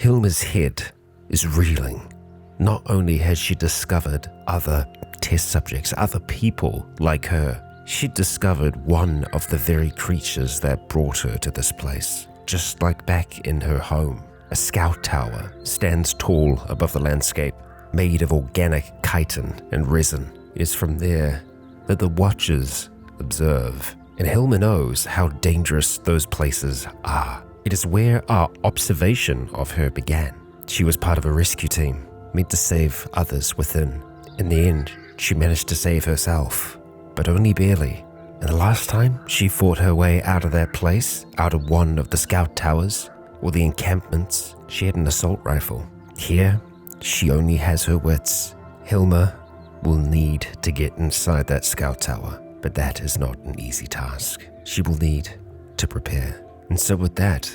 Hilma's head is reeling. Not only has she discovered other test subjects, other people like her, she'd discovered one of the very creatures that brought her to this place. Just like back in her home, a scout tower stands tall above the landscape, made of organic chitin and resin. It is from there that the Watchers observe, and Hilma knows how dangerous those places are. It is where our observation of her began. She was part of a rescue team, meant to save others within. In the end, she managed to save herself, but only barely. And the last time she fought her way out of that place, out of one of the scout towers or the encampments, she had an assault rifle. Here, she only has her wits. Hilma will need to get inside that scout tower, but that is not an easy task. She will need to prepare. And so with that,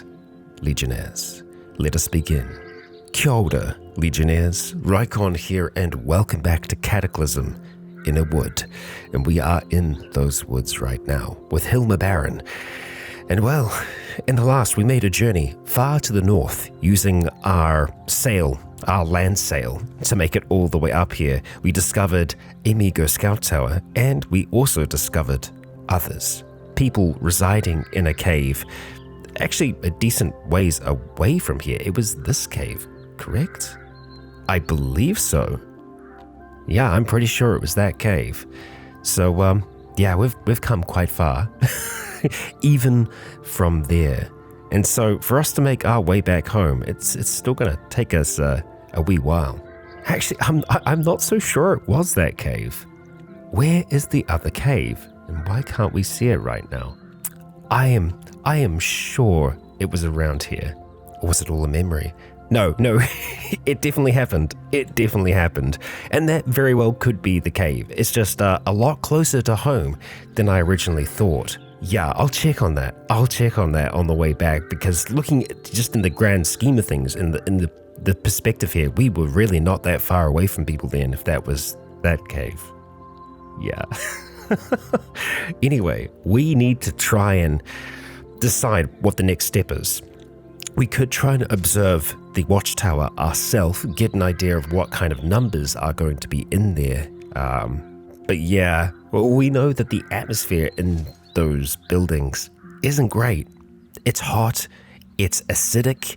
Legionnaires, let us begin. Kia ora, Legionnaires, Rycon here, and welcome back to Cataclysm Innawood. And we are in those woods right now with Hilma Baron. And well, in the last we made a journey far to the north using our sail, our land sail, to make it all the way up here. We discovered a Migo scout tower, and we also discovered others. People residing in a cave, actually a decent ways away from here. It was this cave, correct? I believe so. Yeah, I'm pretty sure it was that cave. So, yeah, we've come quite far, even from there. And so, for us to make our way back home, it's still going to take us a wee while. Actually, I'm not so sure it was that cave. Where is the other cave, and why can't we see it right now? I am sure it was around here. Or was it all a memory? No, it definitely happened. It definitely happened. And that very well could be the cave. It's just a lot closer to home than I originally thought. Yeah, I'll check on that. I'll check on that on the way back, because looking at just in the grand scheme of things, in the perspective here, we were really not that far away from people then, if that was that cave. Yeah. Anyway, we need to try and decide what the next step is. We could try and observe the watchtower ourselves, get an idea of what kind of numbers are going to be in there. But yeah, well, we know that the atmosphere in those buildings isn't great. It's hot, it's acidic,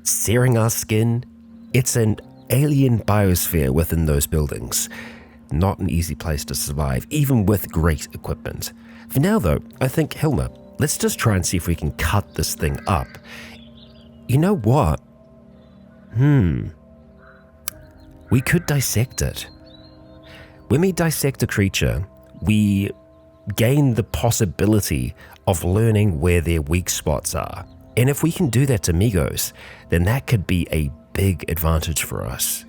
searing our skin. It's an alien biosphere within those buildings. Not an easy place to survive, even with great equipment. For now though, I think, Hilma, let's just try and see if we can cut this thing up. You know what? We could dissect it. When we dissect a creature, we gain the possibility of learning where their weak spots are. And if we can do that to Migos, then that could be a big advantage for us.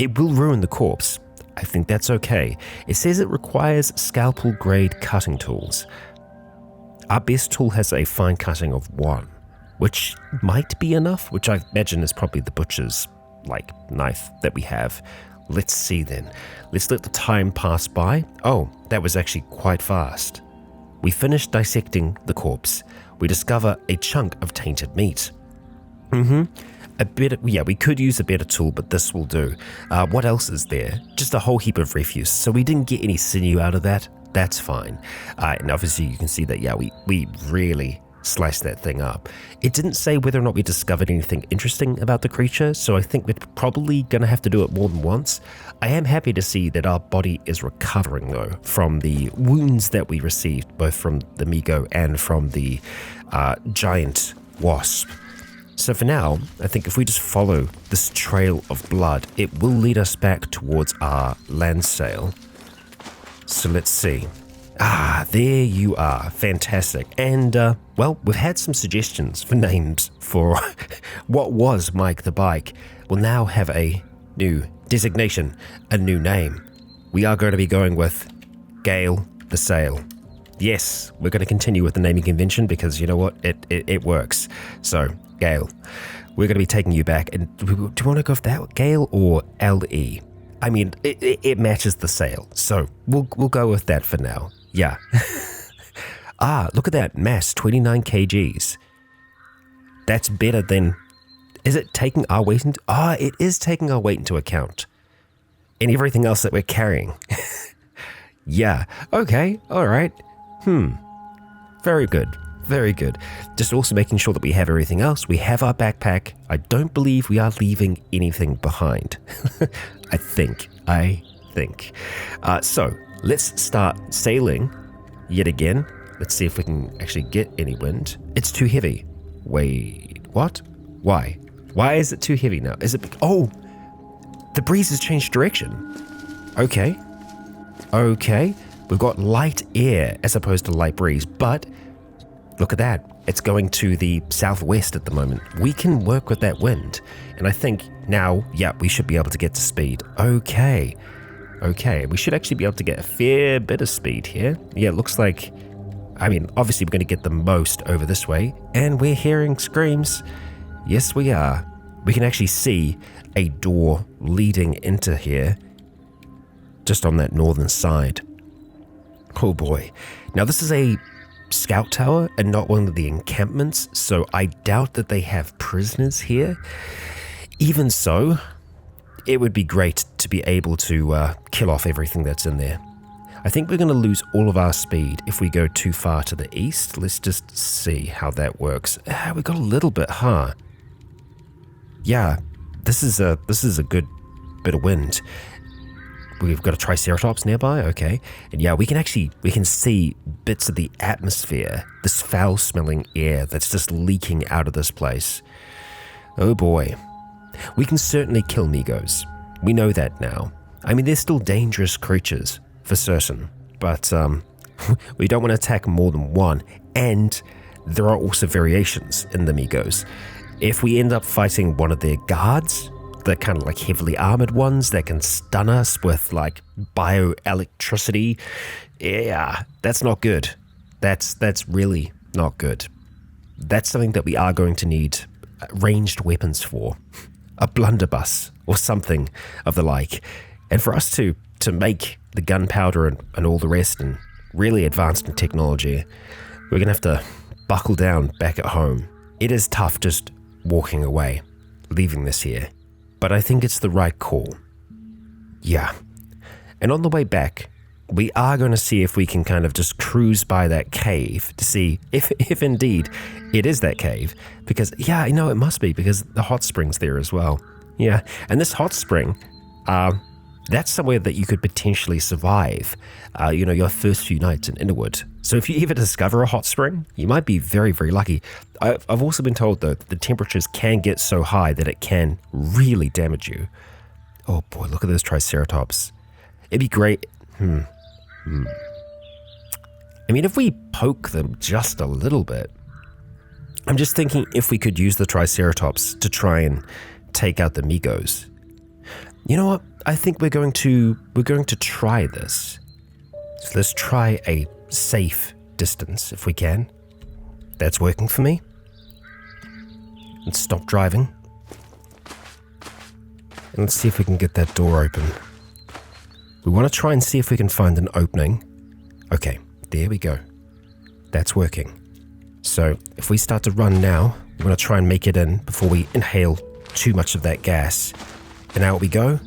It will ruin the corpse. I think that's okay. It says it requires scalpel-grade cutting tools. Our best tool has a fine cutting of 1, which might be enough, which I imagine is probably the butcher's knife that we have. Let's see then. Let's let the time pass by. Oh, that was actually quite fast. We finish dissecting the corpse. We discover a chunk of tainted meat. We could use a better tool, but this will do. What else is there? Just a whole heap of refuse. So we didn't get any sinew out of that. That's fine. And obviously you can see that, yeah, we really sliced that thing up. It didn't say whether or not we discovered anything interesting about the creature, so I think we're probably going to have to do it more than once. I am happy to see that our body is recovering, though, from the wounds that we received, both from the Migo and from the giant wasp. So for now, I think if we just follow this trail of blood, it will lead us back towards our land sail. So let's see. There you are. Fantastic. And, well, we've had some suggestions for names for what was Mike the Bike. We'll now have a new designation, a new name. We are going to be going with Gale the Sail. Yes, we're going to continue with the naming convention because, you know what, it works. So, Gale, we're going to be taking you back. And do you want to go with that, Gale or LE? I mean, it matches the sail, so we'll go with that for now. Yeah. Look at that, mass 29 kgs. That's better than Is it taking our weight into... it is taking our weight into account. And everything else that we're carrying. Yeah, okay, all right. Very good, very good. Just also making sure that we have everything else. We have our backpack. I don't believe we are leaving anything behind. I think. So, let's start sailing yet again. Let's see if we can actually get any wind. It's too heavy. Wait, what? Why? Why is it too heavy now? Is it... Oh, the breeze has changed direction. Okay. We've got light air as opposed to light breeze, but look at that. It's going to the southwest at the moment. We can work with that wind. And I think now, yeah, we should be able to get to speed. Okay. We should actually be able to get a fair bit of speed here. Yeah, it looks like... I mean, obviously we're going to get the most over this way, and we're hearing screams. Yes, we are. We can actually see a door leading into here, just on that northern side. Oh boy. Now this is a scout tower and not one of the encampments, so I doubt that they have prisoners here. Even so, it would be great to be able to kill off everything that's in there. I think we're going to lose all of our speed if we go too far to the east. Let's just see how that works. We got a little bit, huh? Yeah, this is a good bit of wind. We've got a Triceratops nearby, okay. And yeah, we can see bits of the atmosphere, this foul-smelling air that's just leaking out of this place. Oh boy. We can certainly kill Migos. We know that now. I mean, they're still dangerous creatures, for certain, but we don't want to attack more than one, and there are also variations in the Migos. If we end up fighting one of their guards, the kind of like heavily armored ones that can stun us with like bioelectricity, yeah, that's not good. That's really not good. That's something that we are going to need ranged weapons for, a blunderbuss or something of the like, and for us to make the gunpowder and all the rest and really advanced in technology, we're going to have to buckle down back at home. It is tough just walking away, leaving this here, but I think it's the right call. Yeah. And on the way back, we are going to see if we can kind of just cruise by that cave to see if indeed it is that cave, because yeah, I know it must be, because the hot spring's there as well. Yeah. And this hot spring, that's somewhere that you could potentially survive, your first few nights in Innawood. So if you ever discover a hot spring, you might be very, very lucky. I've also been told, though, that the temperatures can get so high that it can really damage you. Oh boy, look at those Triceratops. It'd be great. I mean, if we poke them just a little bit, I'm just thinking if we could use the Triceratops to try and take out the Migos. You know what? I think we're going to try this. So let's try a safe distance if we can. That's working for me. Let's stop driving. And let's see if we can get that door open. We want to try and see if we can find an opening. Okay, there we go. That's working. So if we start to run now, we want to try and make it in before we inhale too much of that gas. And out we go.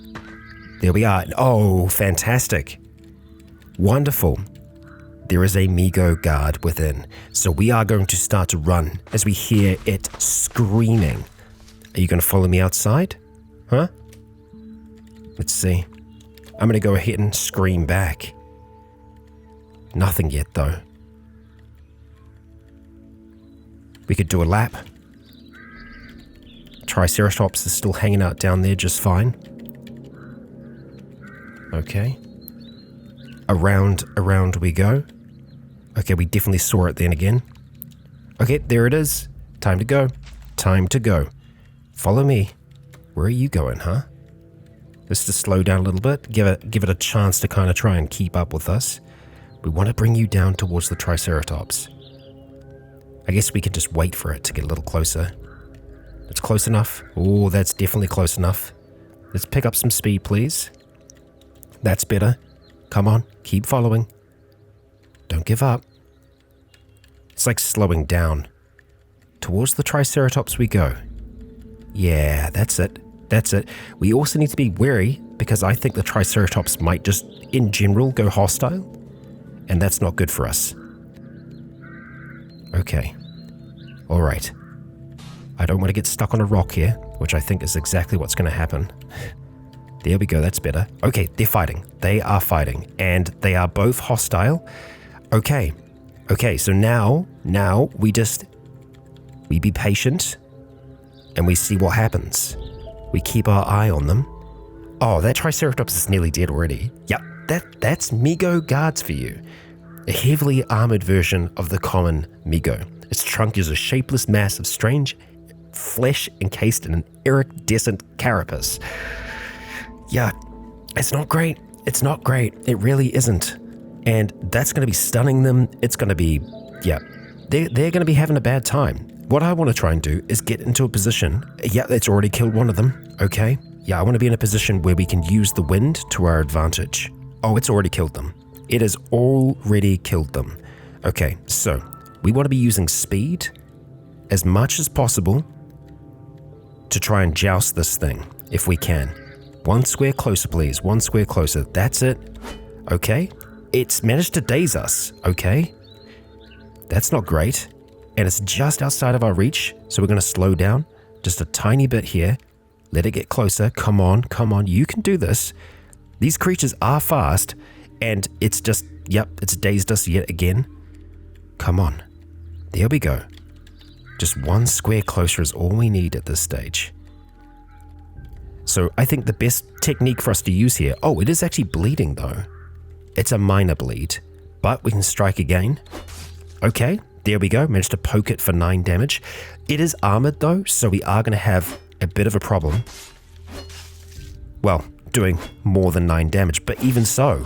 There we are. Oh, fantastic. Wonderful. There is a Migo guard within, so we are going to start to run as we hear it screaming. Are you going to follow me outside? Huh? Let's see. I'm going to go ahead and scream back. Nothing yet, though. We could do a lap. Triceratops is still hanging out down there just fine. Okay. Around we go. Okay, we definitely saw it then again. Okay, there it is. Time to go. Time to go. Follow me. Where are you going, huh? Let's just slow down a little bit. Give it a chance to kind of try and keep up with us. We want to bring you down towards the Triceratops. I guess we can just wait for it to get a little closer. It's close enough. Oh, that's definitely close enough. Let's pick up some speed, please. That's better. Come on, keep following. Don't give up. It's like slowing down. Towards the Triceratops we go. Yeah, that's it. That's it. We also need to be wary because I think the Triceratops might just, in general, go hostile. And that's not good for us. Okay. All right. I don't want to get stuck on a rock here, which I think is exactly what's going to happen. There we go, that's better. Okay, they're fighting. They are fighting. And they are both hostile. Okay. Okay, so now we be patient and we see what happens. We keep our eye on them. Oh, that Triceratops is nearly dead already. Yep, that's Migo guards for you. A heavily armored version of the common Migo. Its trunk is a shapeless mass of strange flesh encased in an iridescent carapace. Yeah, it's not great. It's not great. It really isn't. And that's going to be stunning them. It's going to be, yeah, they're going to be having a bad time. What I want to try and do is get into a position. Yeah, it's already killed one of them. Okay. Yeah, I want to be in a position where we can use the wind to our advantage. Oh, it's already killed them. It has already killed them. Okay, so we want to be using speed as much as possible to try and joust this thing, if we can. One square closer, please. One square closer. That's it. Okay. It's managed to daze us. Okay. That's not great. And it's just outside of our reach, so we're going to slow down just a tiny bit here. Let it get closer. Come on, come on. You can do this. These creatures are fast, and it's just, yep, it's dazed us yet again. Come on. There we go. Just one square closer is all we need at this stage. So I think the best technique for us to use here, oh, it is actually bleeding though. It's a minor bleed, but we can strike again. Okay, there we go. Managed to poke it for 9 damage. It is armored though, so we are going to have a bit of a problem. Well, doing more than 9 damage, but even so,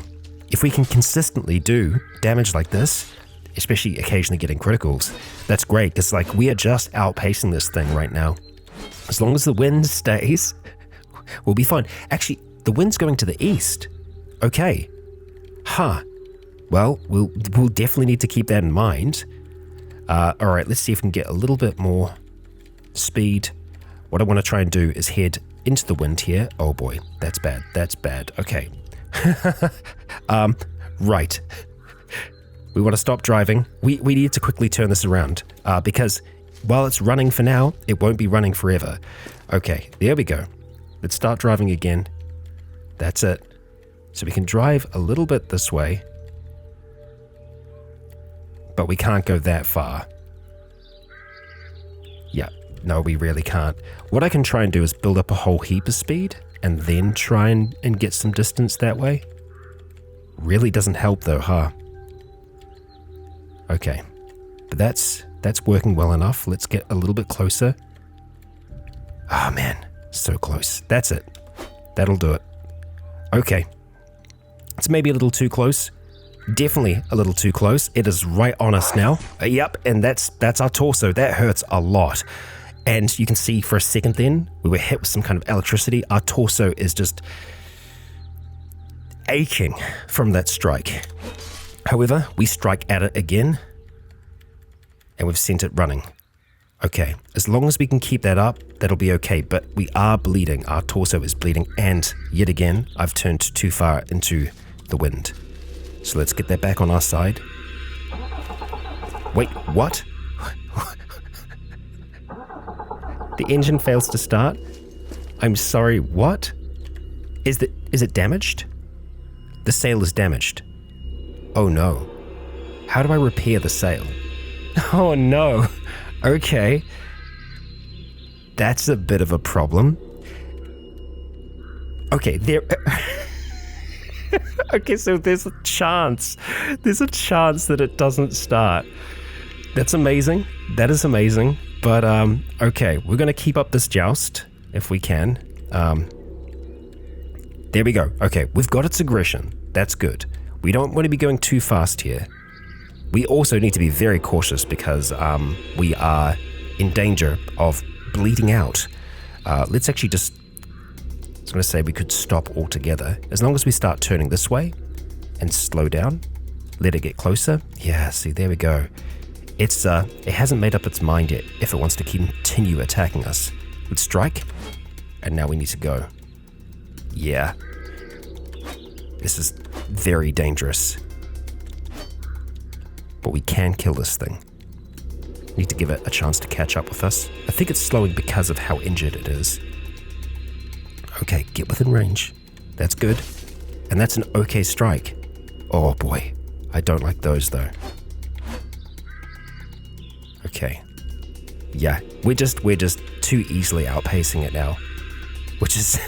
if we can consistently do damage like this, especially occasionally getting criticals, that's great. It's like we are just outpacing this thing right now. As long as the wind stays, we'll be fine. Actually, the wind's going to the east. Okay. Huh. Well, we'll definitely need to keep that in mind. All right, let's see if we can get a little bit more speed. What I want to try and do is head into the wind here. Oh boy, that's bad. That's bad. Okay. Right. We want to stop driving. We need to quickly turn this around because while it's running for now, it won't be running forever. Okay, there we go. Let's start driving again. That's it. So we can drive a little bit this way, but we can't go that far. Yeah, no, we really can't. What I can try and do is build up a whole heap of speed and then try and get some distance that way. Really doesn't help though, huh? Okay, but that's working well enough. Let's get a little bit closer. Oh man, so close. That's it. That'll do it. Okay. It's maybe a little too close. Definitely a little too close. It is right on us now. Yep, and that's our torso. That hurts a lot. And you can see for a second then, we were hit with some kind of electricity. Our torso is just aching from that strike. However, we strike at it again, and we've sent it running. Okay, as long as we can keep that up, that'll be okay, but we are bleeding. Our torso is bleeding, and yet again, I've turned too far into the wind. So let's get that back on our side. Wait, what? The engine fails to start? I'm sorry, what? Is it damaged? The sail is damaged. Oh no. How do I repair the sail? Oh no. Okay. That's a bit of a problem. Okay, there... Okay, so there's a chance. There's a chance that it doesn't start. That's amazing. That is amazing. But, okay, we're going to keep up this joust if we can. There we go. Okay, we've got its aggression. That's good. We don't want to be going too fast here. We also need to be very cautious because we are in danger of bleeding out. Let's actually just... I was going to say we could stop altogether. As long as we start turning this way and slow down, let it get closer. Yeah, see, there we go. It hasn't made up its mind yet if it wants to continue attacking us. Let's strike. And now we need to go. Yeah. This is very dangerous. But we can kill this thing. Need to give it a chance to catch up with us. I think it's slowing because of how injured it is. Okay, get within range. That's good. And that's an okay strike. Oh boy, I don't like those though. Okay. Yeah, we're just too easily outpacing it now. Which is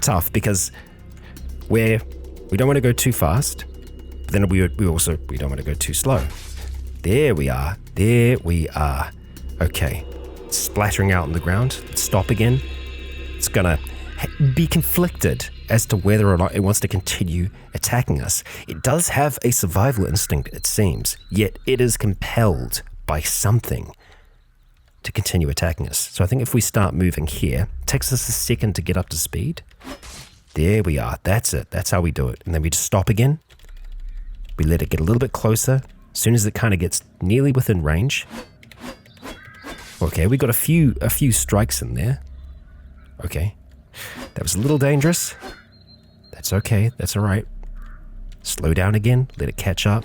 tough because we don't want to go too fast, but then we don't want to go too slow. There we are. Okay. Splattering out on the ground. Let's stop again. It's gonna be conflicted as to whether or not it wants to continue attacking us. It does have a survival instinct, it seems, yet it is compelled by something to continue attacking us. So I think if we start moving here, it takes us a second to get up to speed. There we are. That's it. That's how we do it. And then we just stop again. We let it get a little bit closer. As soon as it kind of gets nearly within range. Okay, we got a few strikes in there. Okay. That was a little dangerous. That's okay. That's all right. Slow down again. Let it catch up.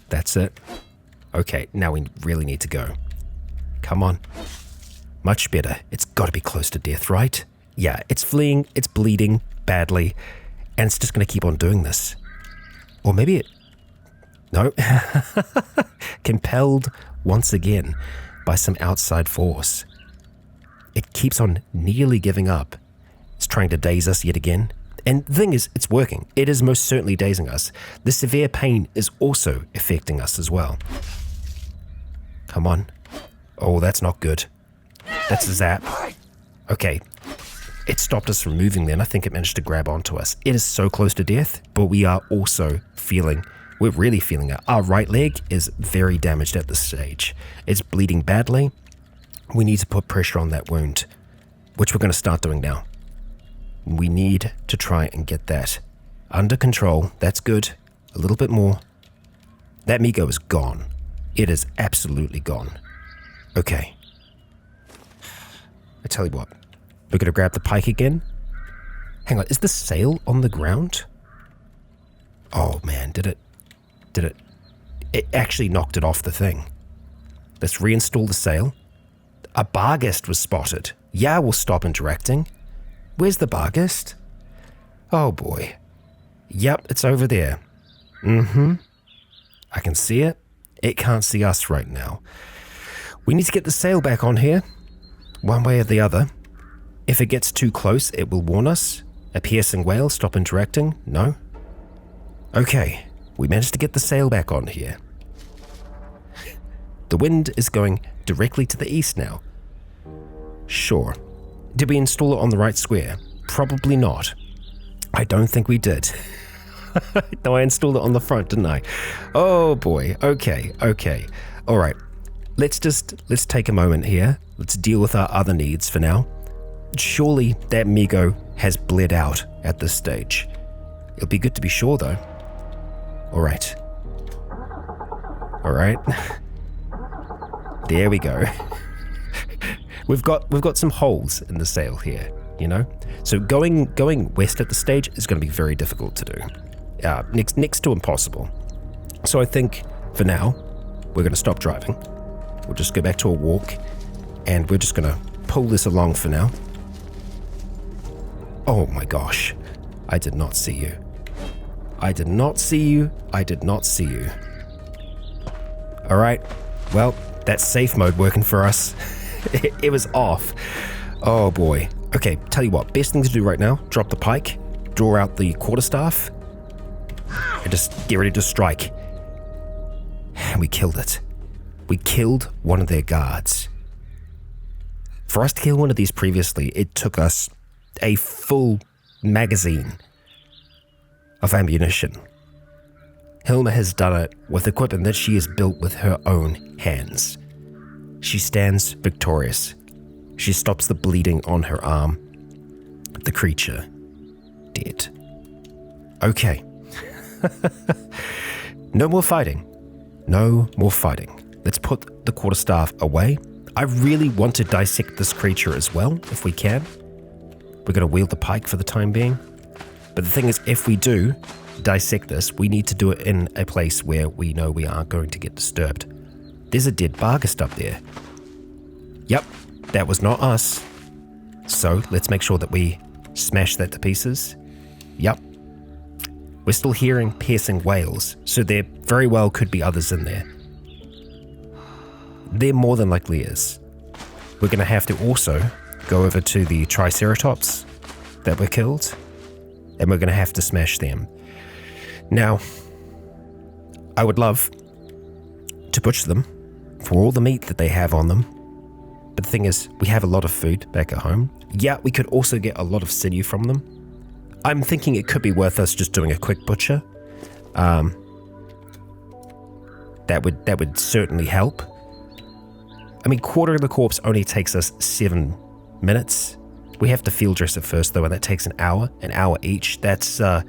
That's it. Okay, now we really need to go. Come on. Much better. It's got to be close to death, right? Yeah, it's fleeing, it's bleeding badly, and it's just going to keep on doing this. Or maybe it... No. Compelled once again by some outside force. It keeps on nearly giving up. It's trying to daze us yet again. And the thing is, it's working. It is most certainly dazing us. The severe pain is also affecting us as well. Come on. Oh, that's not good. That's a zap. Okay. It stopped us from moving then. I think it managed to grab onto us. It is so close to death, but we are also we're really feeling it. Our right leg is very damaged at this stage. It's bleeding badly. We need to put pressure on that wound, which we're going to start doing now. We need to try and get that under control. That's good. A little bit more. That Migo is gone. It is absolutely gone. Okay. I tell you what. We're going to grab the pike again. Hang on, is the sail on the ground? Oh man, did it? It actually knocked it off the thing. Let's reinstall the sail. A barghest was spotted. Yeah, we'll stop interacting. Where's the barghest? Oh boy. Yep, it's over there. I can see it. It can't see us right now. We need to get the sail back on here. One way or the other. If it gets too close, it will warn us. A piercing wail, stop interacting. No. Okay, we managed to get the sail back on here. The wind is going directly to the east now. Sure. Did we install it on the right square? Probably not. I don't think we did. No, I installed it on the front, didn't I? Oh boy. Okay. All right. Let's take a moment here. Let's deal with our other needs for now. Surely that Migo has bled out at this stage. It'll be good to be sure though. All right. There we go. We've got some holes in the sail here, you know? So going west at the stage is going to be very difficult to do. Next to impossible. So I think for now, we're going to stop driving. We'll just go back to a walk and we're just going to pull this along for now. Oh my gosh. I did not see you. All right. Well, that's safe mode working for us. It was off. Oh boy. Okay, tell you what, best thing to do right now, drop the pike, draw out the quarterstaff, and just get ready to strike. And we killed it. We killed one of their guards. For us to kill one of these previously, it took us a full magazine of ammunition. Hilma has done it with equipment that she has built with her own hands. She stands victorious. She stops the bleeding on her arm. The creature, dead. Okay. No more fighting. Let's put the quarterstaff away. I really want to dissect this creature as well, if we can. We're going to wield the pike for the time being. But the thing is, if we do dissect this, we need to do it in a place where we know we aren't going to get disturbed. There's a dead Barghest up there. Yep, that was not us. So let's make sure that we smash that to pieces. Yep. We're still hearing piercing wails, so there very well could be others in there. There more than likely is. We're going to have to also go over to the Triceratops that were killed, and we're going to have to smash them. Now, I would love to butcher them for all the meat that they have on them, but the thing is, we have a lot of food back at home. Yeah, we could also get a lot of sinew from them. I'm thinking it could be worth us just doing a quick butcher. That would certainly help. I mean, quartering the corpse only takes us 7 minutes. We have to field dress it first though, and that takes an hour each. That's going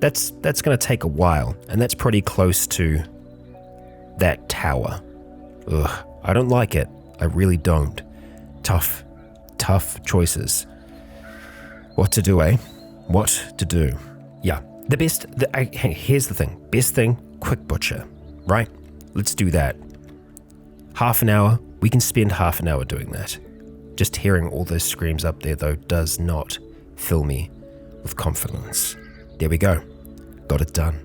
to take a while, and that's pretty close to that tower. Ugh, I don't like it. I really don't. Tough choices. What to do, eh? What to do? Yeah, here's the thing. Best thing, quick butcher, right? Let's do that. Half an hour. We can spend half an hour doing that. Just hearing all those screams up there, though, does not fill me with confidence. There we go. Got it done.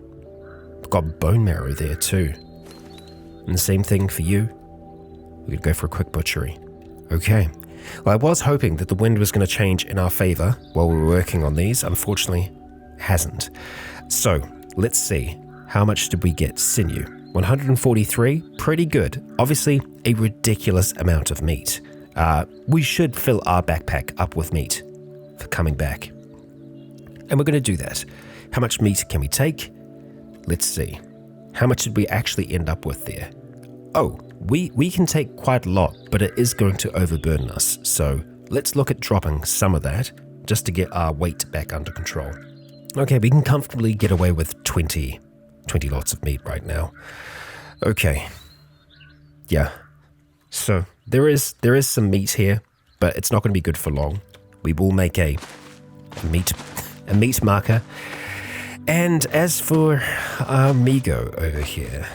I've got bone marrow there, too. And the same thing for you. We could go for a quick butchery. Okay. Well, I was hoping that the wind was going to change in our favor while we were working on these. Unfortunately, hasn't. So, let's see. How much did we get? Sinew. 143. Pretty good. Obviously, a ridiculous amount of meat. We should fill our backpack up with meat for coming back. And we're going to do that. How much meat can we take? Let's see. How much did we actually end up with there? Oh, we can take quite a lot, but it is going to overburden us. So let's look at dropping some of that just to get our weight back under control. Okay, we can comfortably get away with 20 lots of meat right now. Okay. Yeah. So there is some meat here, but it's not going to be good for long. We will make a meat marker. And as for our Migo over here,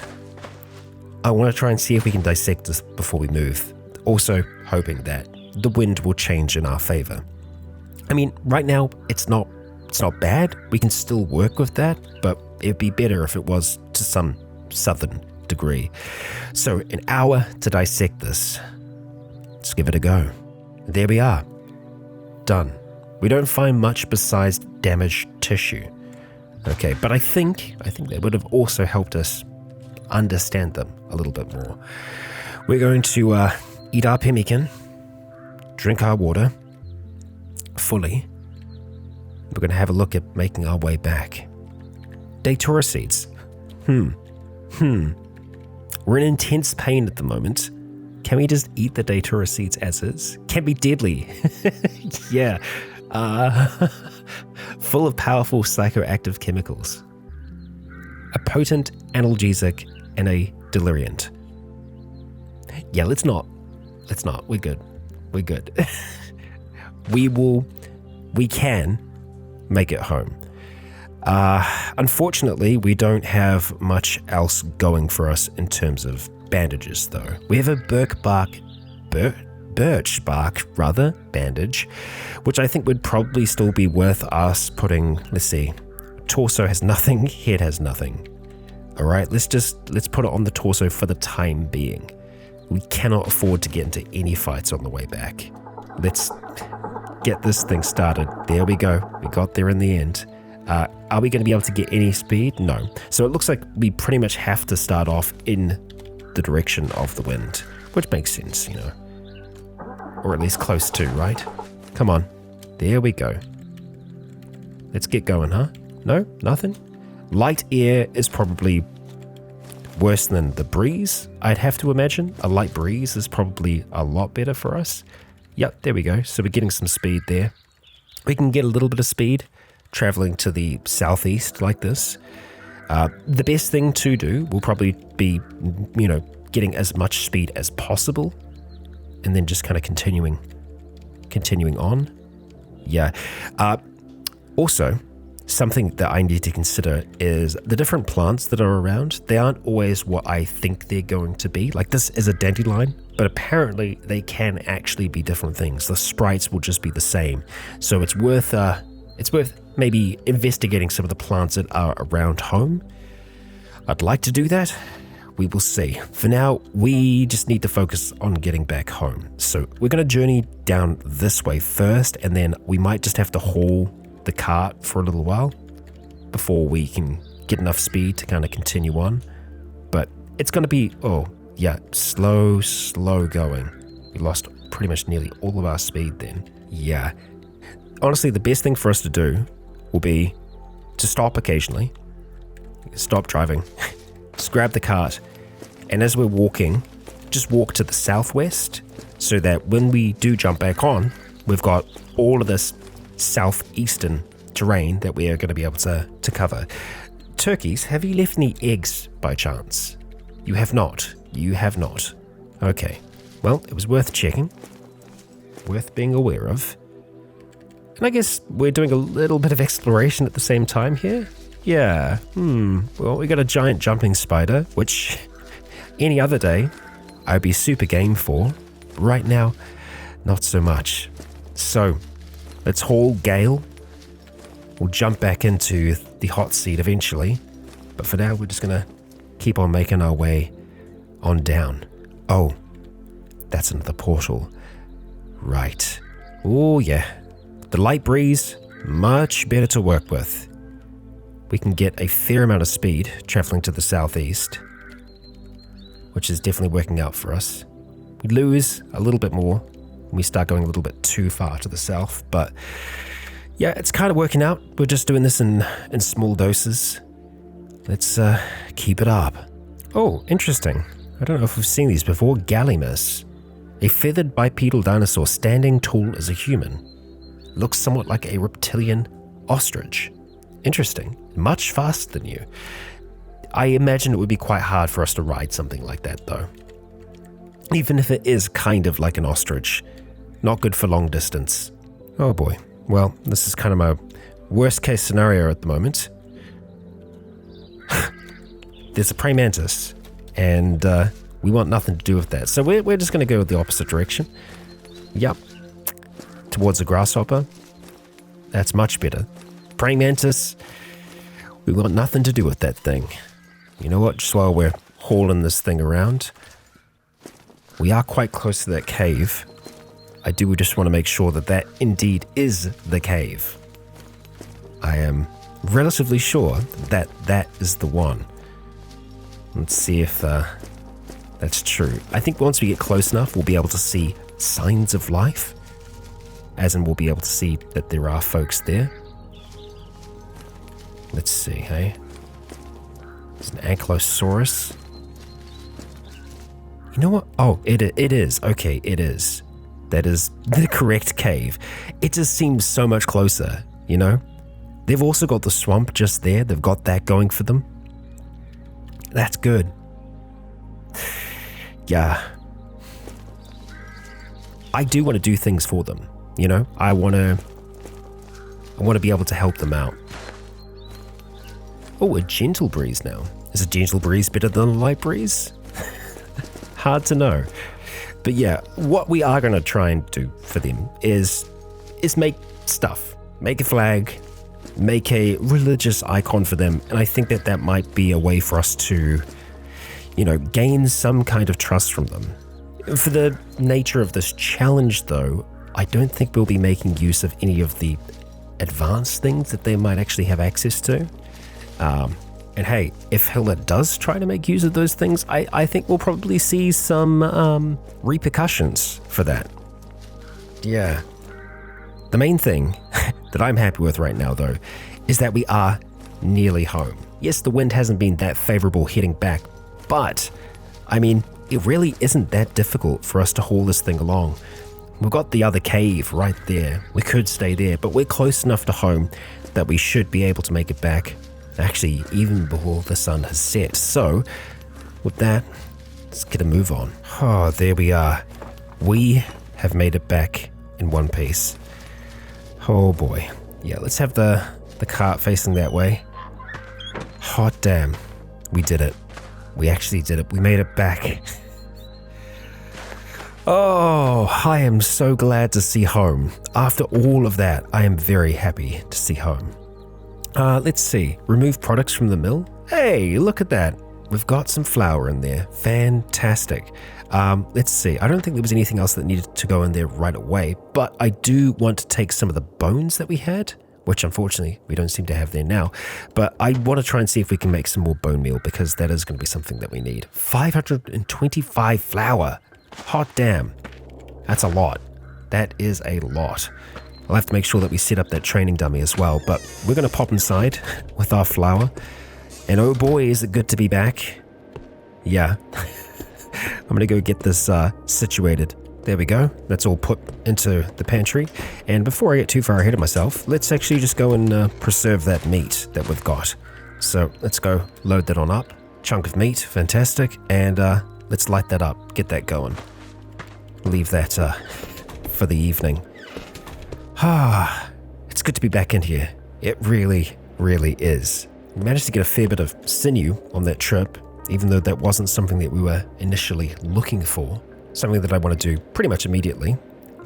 I want to try and see if we can dissect this before we move. Also hoping that the wind will change in our favor. I mean, right now it's not bad. We can still work with that, but it'd be better if it was to some southern degree. So an hour to dissect this. Let's give it a go. There we are. Done. We don't find much besides damaged tissue. Okay, but I think that would have also helped us understand them a little bit more. We're going to eat our pemmican, drink our water fully. We're going to have a look at making our way back. Datura seeds. We're in intense pain at the moment. Can we just eat the Datura seeds as is? Can be deadly. Yeah. Full of powerful psychoactive chemicals. A potent analgesic and a deliriant. Yeah, let's not. We're good. We can make it home. Unfortunately, we don't have much else going for us in terms of bandages, though. We have a birch bark bandage, which I think would probably still be worth us putting. Let's see. Torso has nothing, head has nothing. All right, let's put it on the torso for the time being. We cannot afford to get into any fights on the way back. Let's get this thing started. There we go. We got there in the end. Are we going to be able to get any speed? No. So it looks like we pretty much have to start off in the direction of the wind, which makes sense, you know. Or at least close to, right? Come on. There we go. Let's get going, huh? No? Nothing? Light air is probably worse than the breeze, I'd have to imagine. A light breeze is probably a lot better for us. Yep, there we go. So we're getting some speed there. We can get a little bit of speed traveling to the southeast like this. The best thing to do will probably be, getting as much speed as possible and then just kind of continuing on. Yeah. Also, something that I need to consider is the different plants that are around. They aren't always what I think they're going to be. Like, this is a dandelion, but apparently they can actually be different things. The sprites will just be the same. So it's worth maybe investigating some of the plants that are around home. I'd like to do that. We will see. For now, we just need to focus on getting back home. So we're going to journey down this way first, and then we might just have to haul the cart for a little while before we can get enough speed to kind of continue on. But it's going to be, slow going. We lost pretty much nearly all of our speed then. Yeah. Honestly, the best thing for us to do will be to stop occasionally. Stop driving. Just grab the cart, and as we're walking, just walk to the southwest so that when we do jump back on, we've got all of this southeastern terrain that we are going to be able to cover. Turkeys, have you left any eggs by chance? You have not. You have not. Okay. Well, it was worth checking. Worth being aware of. And I guess we're doing a little bit of exploration at the same time here. Yeah, well, we got a giant jumping spider, which any other day I'd be super game for. Right now, not so much. So, let's haul Gale. We'll jump back into the hot seat eventually. But for now, we're just going to keep on making our way on down. Oh, that's another portal. Right. Oh, yeah. The light breeze, much better to work with. We can get a fair amount of speed traveling to the southeast, which is definitely working out for us. We lose a little bit more when we start going a little bit too far to the south, but yeah, it's kind of working out. We're just doing this in small doses. Let's keep it up. Oh, interesting. I don't know if we've seen these before. Gallimus, a feathered bipedal dinosaur standing tall as a human. Looks somewhat like a reptilian ostrich. Interesting. Much faster than you. I imagine it would be quite hard for us to ride something like that, though. Even if it is kind of like an ostrich. Not good for long distance. Oh boy. Well, this is kind of my worst case scenario at the moment. There's a praying mantis, and we want nothing to do with that. So we're just going to go the opposite direction. Yep. Towards a grasshopper. That's much better. Praying mantis, we want nothing to do with that thing. You know what? Just while we're hauling this thing around, we are quite close to that cave. I do just want to make sure that that indeed is the cave. I am relatively sure that that is the one. Let's see if that's true. I think once we get close enough, we'll be able to see signs of life. As in, we'll be able to see that there are folks there. Let's see, hey? It's an ankylosaurus. You know what? Oh, it is. Okay, it is. That is the correct cave. It just seems so much closer, you know? They've also got the swamp just there. They've got that going for them. That's good. Yeah. I do want to do things for them, you know? I want to be able to help them out. Oh, a gentle breeze now. Is a gentle breeze better than a light breeze? Hard to know. But yeah, what we are going to try and do for them is make stuff. Make a flag, make a religious icon for them. And I think that might be a way for us to, you know, gain some kind of trust from them. For the nature of this challenge, though, I don't think we'll be making use of any of the advanced things that they might actually have access to. And hey, if Hilma does try to make use of those things, I think we'll probably see some repercussions for that. Yeah. The main thing that I'm happy with right now, though, is that we are nearly home. Yes, the wind hasn't been that favorable heading back, but, I mean, it really isn't that difficult for us to haul this thing along. We've got the other cave right there. We could stay there, but we're close enough to home that we should be able to make it back. Actually, even before the sun has set. So, with that, let's get a move on. Oh, there we are. we have made it back in one piece. Oh boy. Yeah, let's have the cart facing that way. Hot damn. We did it. We actually did it. We made it back. Oh, I am so glad to see home. After all of that, I am very happy to see home. Let's see. Remove products from the mill. Hey, look at that. We've got some flour in there. Fantastic. Let's see. I don't think there was anything else that needed to go in there right away, but I do want to take some of the bones that we had, which unfortunately we don't seem to have there now, but I want to try and see if we can make some more bone meal because that is going to be something that we need. 525 flour. Hot damn. That's a lot. That is a lot. I'll have to make sure that we set up that training dummy as well, but we're going to pop inside with our flour. And oh boy, is it good to be back. Yeah. I'm going to go get this situated. There we go. That's all put into the pantry. And before I get too far ahead of myself, let's actually just go and preserve that meat that we've got. So let's go load that on up. Chunk of meat, fantastic. And let's light that up, get that going. Leave that for the evening. It's good to be back in here. It really, really is. We managed to get a fair bit of sinew on that trip, even though that wasn't something that we were initially looking for. Something that I want to do pretty much immediately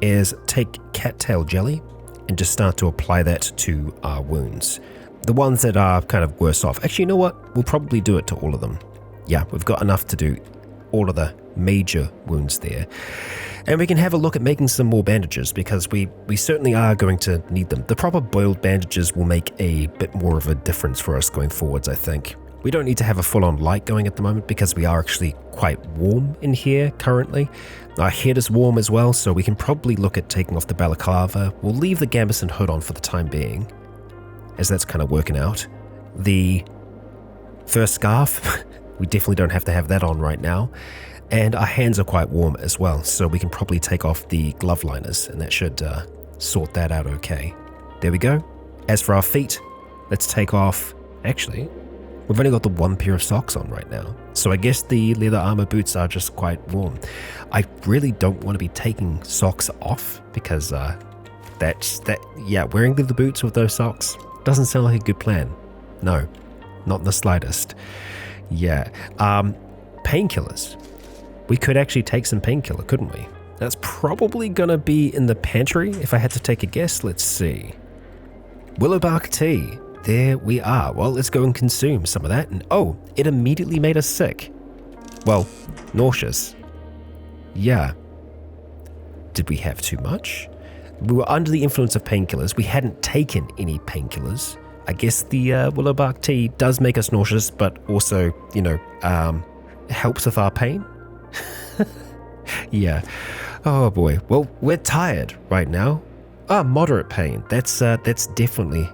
is take cattail jelly and just start to apply that to our wounds. The ones that are kind of worse off. Actually, you know what? We'll probably do it to all of them. Yeah, we've got enough to do all of the major wounds there. And we can have a look at making some more bandages because we certainly are going to need them. The proper boiled bandages will make a bit more of a difference for us going forwards, I think. We don't need to have a full-on light going at the moment because we are actually quite warm in here currently. Our head is warm as well, so we can probably look at taking off the balaclava. We'll leave the gambeson hood on for the time being, as that's kind of working out. The fur scarf, we definitely don't have to have that on right now. And our hands are quite warm as well, so we can probably take off the glove liners, and that should sort that out okay. There we go. As for our feet, let's take off... Actually, we've only got the one pair of socks on right now, so I guess the leather armor boots are just quite warm. I really don't want to be taking socks off, because wearing leather boots with those socks doesn't sound like a good plan. No, not in the slightest. Yeah. Painkillers. We could actually take some painkiller, couldn't we? That's probably gonna be in the pantry if I had to take a guess. Let's see. Willowbark tea. There we are. Well, let's go and consume some of that. And oh, it immediately made us sick. Well, nauseous. Yeah. Did we have too much? We were under the influence of painkillers. We hadn't taken any painkillers. I guess the willowbark tea does make us nauseous, but also, helps with our pain. Yeah. Oh boy. Well, we're tired right now. Moderate pain. That's definitely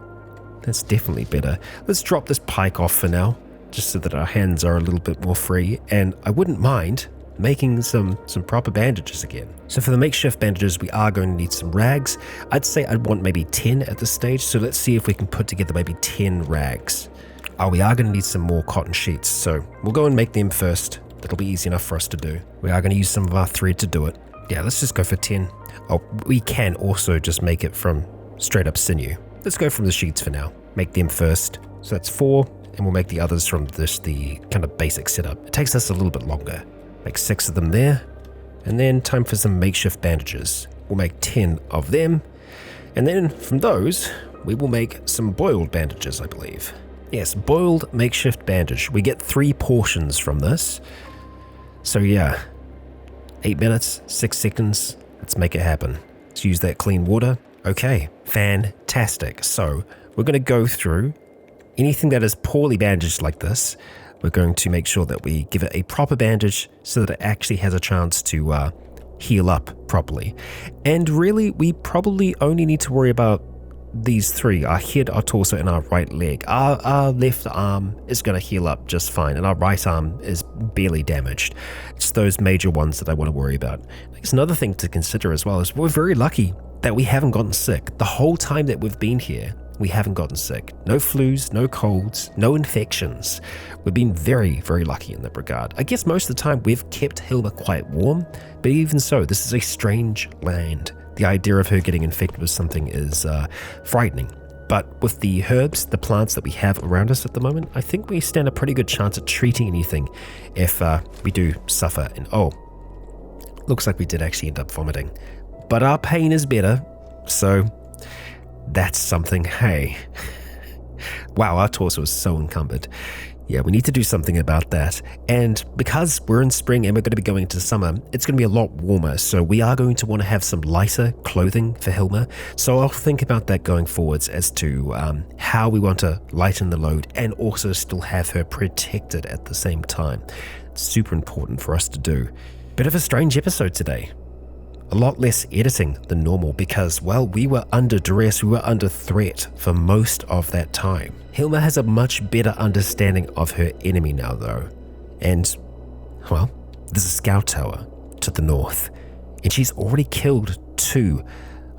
better. Let's drop this pike off for now, just so that our hands are a little bit more free. And I wouldn't mind making some proper bandages again. So for the makeshift bandages, we are going to need some rags. I'd say I'd want maybe 10 at this stage. So let's see if we can put together maybe 10 rags. We are going to need some more cotton sheets. So we'll go and make them first. That'll be easy enough for us to do. We are going to use some of our thread to do it. Yeah, let's just go for 10. Oh, we can also just make it from straight up sinew. Let's go from the sheets for now. Make them first. So that's 4, and we'll make the others from the kind of basic setup. It takes us a little bit longer. Make 6 of them there. And then time for some makeshift bandages. We'll make 10 of them. And then from those, we will make some boiled bandages, I believe. Yes, boiled makeshift bandage. We get 3 portions from this. So yeah, 8 minutes, 6 seconds. Let's make it happen. Let's use that clean water. Okay, fantastic. So we're going to go through anything that is poorly bandaged like this. We're going to make sure that we give it a proper bandage so that it actually has a chance to heal up properly. And really, we probably only need to worry about these 3, our head, our torso, and our right leg. Our left arm is going to heal up just fine, and our right arm is barely damaged. It's those major ones that I want to worry about. I guess another thing to consider as well is we're very lucky that we haven't gotten sick. The whole time that we've been here, we haven't gotten sick. No flus, no colds, no infections. We've been very, very lucky in that regard. I guess most of the time we've kept Hilma quite warm, but even so, this is a strange land. The idea of her getting infected with something is frightening. But with the herbs, the plants that we have around us at the moment, I think we stand a pretty good chance at treating anything if we do suffer. And looks like we did actually end up vomiting. But our pain is better, so that's something. Hey. Wow, our torso is so encumbered. Yeah, we need to do something about that. And because we're in spring and we're going to be going into summer, it's going to be a lot warmer. So we are going to want to have some lighter clothing for Hilma. So I'll think about that going forwards as to how we want to lighten the load and also still have her protected at the same time. It's super important for us to do. Bit of a strange episode today. A lot less editing than normal because, well, we were under duress, we were under threat for most of that time. Hilma has a much better understanding of her enemy now though. And, well, there's a scout tower to the north. And she's already killed 2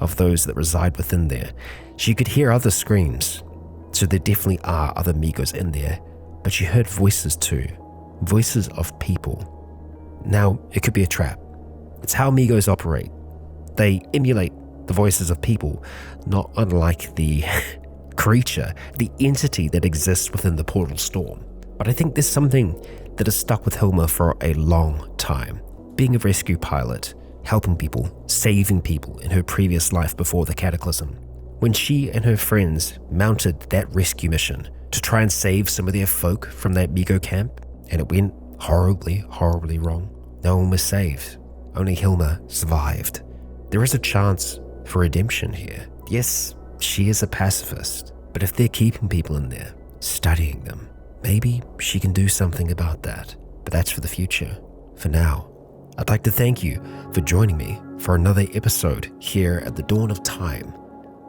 of those that reside within there. She could hear other screams. So there definitely are other Migos in there. But she heard voices too. Voices of people. Now, it could be a trap. It's how Migos operate. They emulate the voices of people, not unlike the creature, the entity that exists within the portal storm. But I think there's something that has stuck with Hilma for a long time. Being a rescue pilot, helping people, saving people in her previous life before the Cataclysm. When she and her friends mounted that rescue mission to try and save some of their folk from that Migo camp, and it went horribly, horribly wrong. No one was saved. Only Hilma survived. There is a chance for redemption here. Yes, she is a pacifist, but if they're keeping people in there, studying them, maybe she can do something about that. But that's for the future. For now, I'd like to thank you for joining me for another episode here at the dawn of time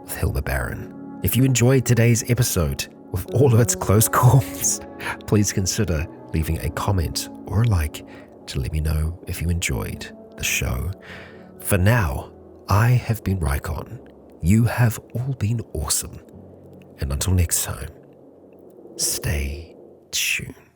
with Hilma Baron. If you enjoyed today's episode with all of its close calls, please consider leaving a comment or a like to let me know if you enjoyed the show. For now, I have been Rycon. You have all been awesome. And until next time, stay tuned.